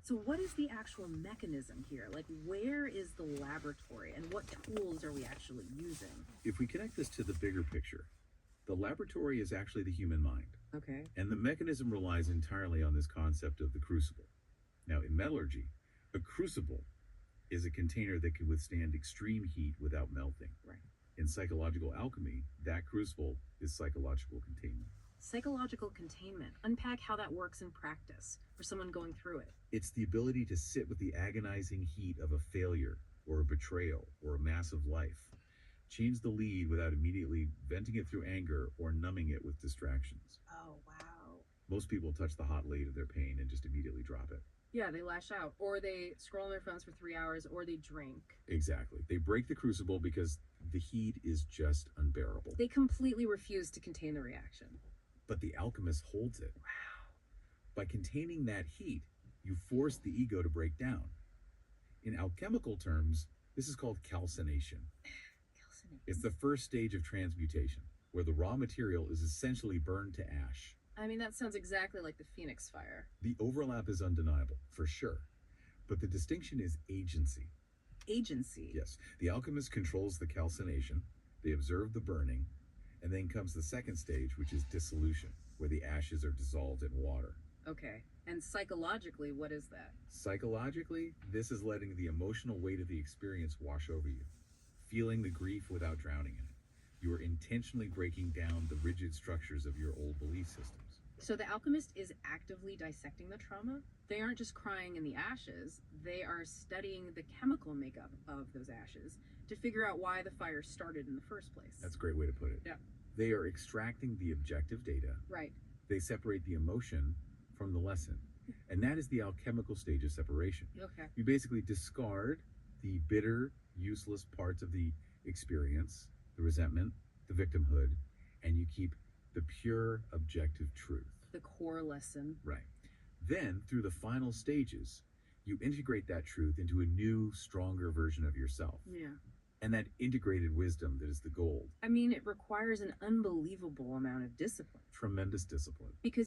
So what is the actual mechanism here? Like, where is the laboratory and what tools are we actually using? If we connect this to the bigger picture, the laboratory is actually the human mind, Okay. and the mechanism relies entirely on this concept of the crucible. Now, in metallurgy, a crucible is a container that can withstand extreme heat without melting. Right. In psychological alchemy, that crucible is psychological containment. Psychological containment. Unpack how that works in practice for someone going through it. It's the ability to sit with the agonizing heat of a failure or a betrayal or a massive life. Change the lead without immediately venting it through anger or numbing it with distractions. Oh, wow. Most people touch the hot lead of their pain and just immediately drop it. Yeah, they lash out, or they scroll on their phones for 3 hours, or they drink. Exactly. They break the crucible because the heat is just unbearable. They completely refuse to contain the reaction. But the alchemist holds it. Wow. By containing that heat, you force the ego to break down. In alchemical terms, this is called calcination. It's the first stage of transmutation, where the raw material is essentially burned to ash. I mean, that sounds exactly like the Phoenix Fire. The overlap is undeniable, for sure. But the distinction is agency. Agency? Yes, the alchemist controls the calcination, they observe the burning, and then comes the second stage, which is dissolution, where the ashes are dissolved in water. Okay. And psychologically, what is that? Psychologically, this is letting the emotional weight of the experience wash over you, feeling the grief without drowning in it. You are intentionally breaking down the rigid structures of your old belief systems. So the alchemist is actively dissecting the trauma? They aren't just crying in the ashes, they are studying the chemical makeup of those ashes to figure out why the fire started in the first place. That's a great way to put it. Yeah. They are extracting the objective data. Right. They separate the emotion from the lesson. And that is the alchemical stage of separation. Okay. You basically discard the bitter, useless parts of the experience, the resentment, the victimhood, and you keep the pure, objective truth. The core lesson. Right. Then, through the final stages, you integrate that truth into a new, stronger version of yourself. Yeah. And that integrated wisdom that is the gold. I mean, it requires an unbelievable amount of discipline. Tremendous discipline. Because